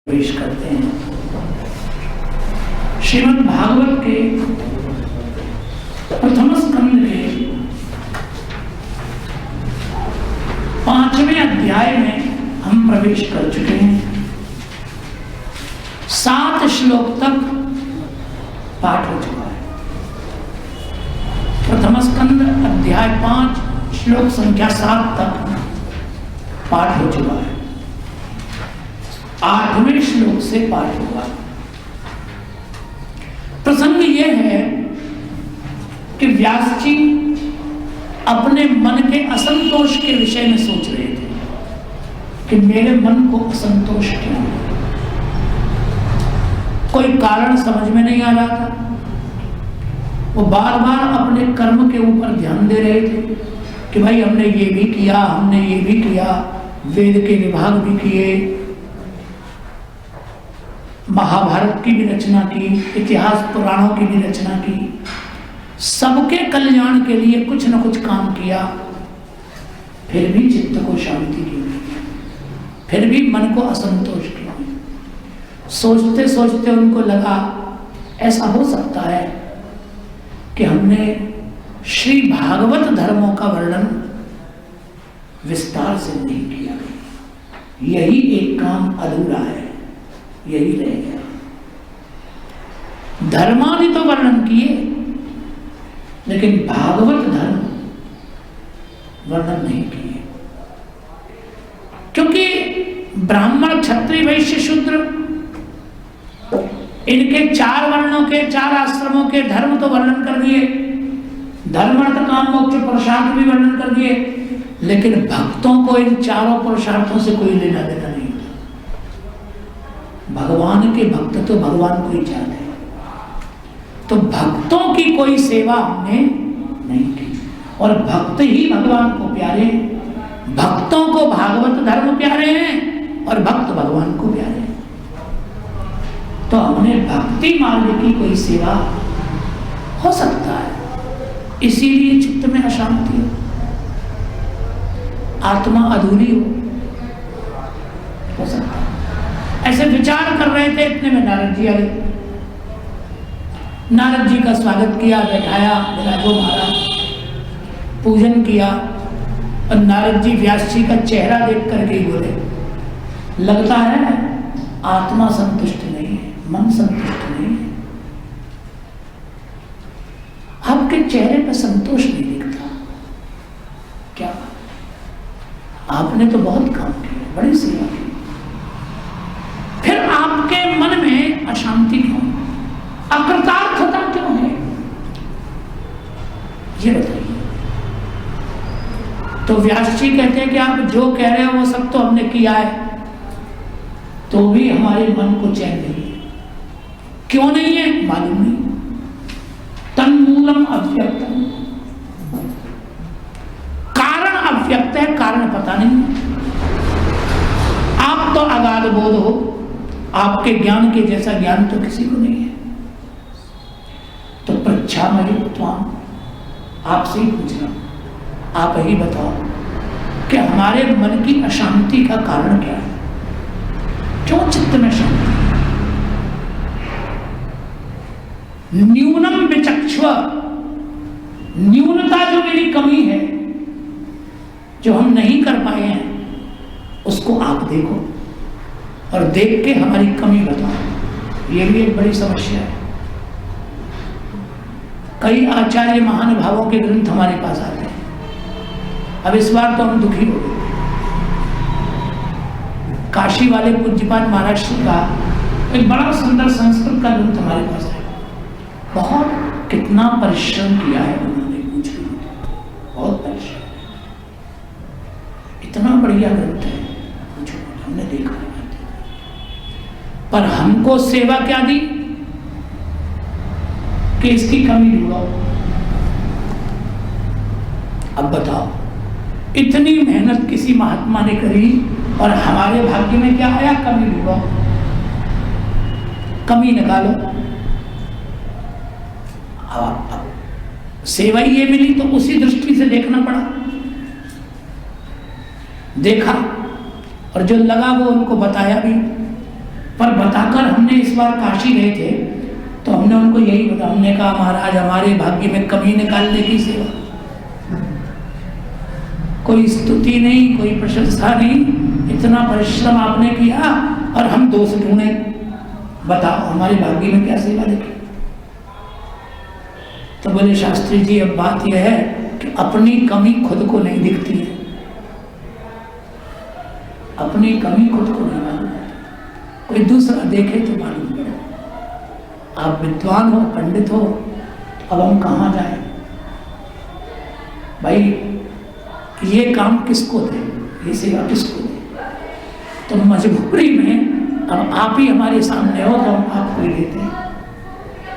प्रवेश करते हैं। श्रीमद् भागवत के प्रथम स्कंद के 5वें अध्याय में हम प्रवेश कर चुके हैं। 7 श्लोक तक पाठ हो चुका है। प्रथम स्कंद अध्याय 5 श्लोक संख्या 7 तक पाठ हो चुका है। 8वें श्लोक से पाठ होगा। प्रसंग यह है कि व्यास जी अपने मन के असंतोष के विषय में सोच रहे थे कि मेरे मन को असंतोष क्यों है। कोई कारण समझ में नहीं आ रहा था। वो बार बार अपने कर्म के ऊपर ध्यान दे रहे थे कि भाई हमने ये भी किया, हमने ये भी किया, वेद के विभाग भी किए, महाभारत की भी रचना की, इतिहास पुराणों की भी रचना की, सबके कल्याण के लिए कुछ न कुछ काम किया, फिर भी चित्त को शांति की, फिर भी मन को असंतोष किया। सोचते सोचते उनको लगा ऐसा हो सकता है कि हमने श्री भागवत धर्मों का वर्णन विस्तार से नहीं किया, यही एक काम अधूरा है, यही रह गया। धर्मादि तो वर्णन किए लेकिन भागवत धर्म वर्णन नहीं किए, क्योंकि ब्राह्मण क्षत्रिय वैश्य शूद्र इनके 4 वर्णों के 4 आश्रमों के धर्म तो वर्णन कर दिए, धर्म अर्थ काम मोक्ष पुरुषार्थ भी वर्णन कर दिए, लेकिन भक्तों को इन 4 पुरुषार्थों से कोई लेना देना नहीं। भगवान के भक्त तो भगवान को ही चाहते हैं, तो भक्तों की कोई सेवा हमने नहीं की, और भक्त ही भगवान को प्यारे हैं। भक्तों को भागवत धर्म प्यारे हैं और भक्त भगवान को प्यारे हैं। तो हमने भक्ति मार्ग की कोई सेवा हो सकता है, इसीलिए चित्त में अशांति हो, आत्मा अधूरी हो सकता है। ऐसे विचार कर रहे थे, इतने में नारद जी आ गए। नारद जी का स्वागत किया, बैठाया, विराजो मारा, पूजन किया, और नारद जी व्यास जी का चेहरा देख करके बोले, लगता है आत्मा संतुष्ट नहीं है, मन संतुष्ट नहीं है, आपके चेहरे पर संतोष नहीं दिखता। क्या आपने तो बहुत काम किया, बड़ी सेवा की, फिर आपके मन में अशांति क्यों, अकृतार्थता क्यों है, ये बताइए। तो व्यास जी कहते हैं कि आप जो कह रहे हो वो सब तो हमने किया है, तो भी हमारे मन को चैन नहीं है। क्यों नहीं है मालूम नहीं। तन्मूलम अव्यक्तम, कारण अव्यक्त है, कारण पता नहीं। आप तो अगाध बोध हो, आपके ज्ञान के जैसा ज्ञान तो किसी को नहीं है। तो पृच्छामहि त्वाम, आपसे ही पूछना, आप ही बताओ कि हमारे मन की अशांति का कारण क्या है, क्यों चित्त में शांति। न्यूनम विचक्ष्व, न्यूनता जो मेरी कमी है, जो हम नहीं कर पाए हैं, उसको आप देखो और देख के हमारी कमी बताओ। ये भी एक बड़ी समस्या है। कई आचार्य महानुभावों के ग्रंथ हमारे पास आते हैं। अब इस बार तो हम दुखी हो गए। काशी वाले पूज्यपाद महाराज श्री का एक बड़ा सुंदर संस्कृत का ग्रंथ हमारे पास है। बहुत कितना परिश्रम किया है उन्होंने, पूछ रही, बहुत परिश्रम, इतना बढ़िया ग्रंथ है, पूछो, हमने देखा है। पर हमको सेवा क्या दी कि इसकी कमी ढूंढो। अब बताओ, इतनी मेहनत किसी महात्मा ने करी और हमारे भाग्य में क्या आया, कमी ढूंढो, कमी निकालो। अब सेवा ये मिली तो उसी दृष्टि से देखना पड़ा, देखा और जो लगा वो उनको बताया भी। पर बताकर हमने इस बार काशी गए थे तो हमने उनको यही बताया, हमने कहा महाराज हमारे भाग्य में कमी निकालने की सेवा, कोई स्तुति नहीं, कोई प्रशंसा नहीं, इतना परिश्रम आपने किया और हम दोष ढूंढे, बताओ हमारे भाग्य में क्या सेवा लिखी। तो बोले शास्त्री जी अब बात यह है कि अपनी कमी खुद को नहीं दिखती है, अपनी कमी खुद को नहीं मालूम, कोई दूसरा देखे तो मालूम पड़े। आप विद्वान हो, पंडित हो, अब हम कहाँ जाएं भाई, ये काम किसको दे, ये सेवा किसको दे। तो मजबूरी में अब आप ही हमारे सामने हो तो हम आपको ही देते हैं।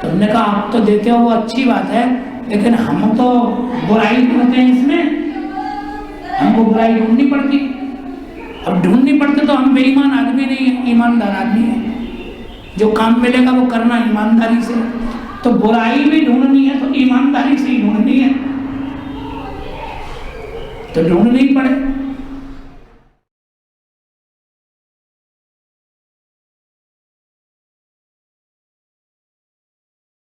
तो हमने कहा आप तो देते हो वो अच्छी बात है, लेकिन हम तो बुराई ढूंढते हैं, इसमें हमको बुराई ढूंढनी पड़ती, अब ढूंढनी पड़ती तो हम बेईमान आदमी नहीं है, ईमानदार आदमी है, जो काम मिलेगा वो करना ईमानदारी से। तो बुराई भी ढूंढनी है तो ईमानदारी से ही ढूंढनी है, तो ढूंढनी पड़े।